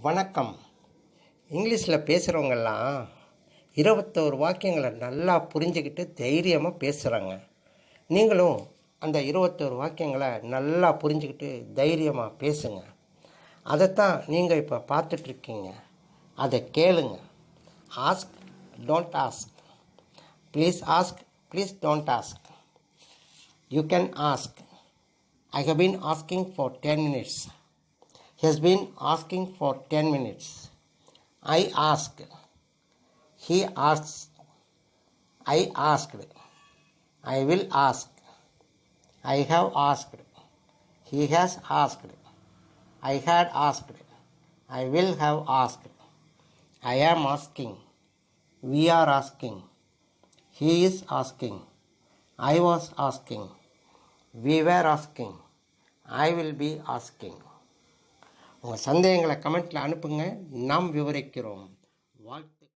வணக்கம். இங்கிலீஷில் பேசுகிறவங்கெல்லாம் 21 வாக்கியங்களை நல்லா புரிஞ்சுக்கிட்டு தைரியமாக பேசுகிறாங்க. நீங்களும் அந்த 21 வாக்கியங்களை நல்லா புரிஞ்சுக்கிட்டு தைரியமாக பேசுங்க. அதைத்தான் நீங்கள் இப்போ பார்த்துட்ருக்கீங்க. அதை கேளுங்க. Ask, don't ask. Please ask, please don't ask. You can ask. I have been asking for 10 minutes. He has been asking for 10 minutes. I asked. He asked. I asked. I will ask. I have asked. He has asked. I had asked. I will have asked. I am asking. We are asking. He is asking. I was asking. We were asking. I will be asking. உங்கள் சந்தேகங்களை கமெண்ட்டில் அனுப்புங்க. நாம் விவரிக்கிறோம். வாழ்த்து.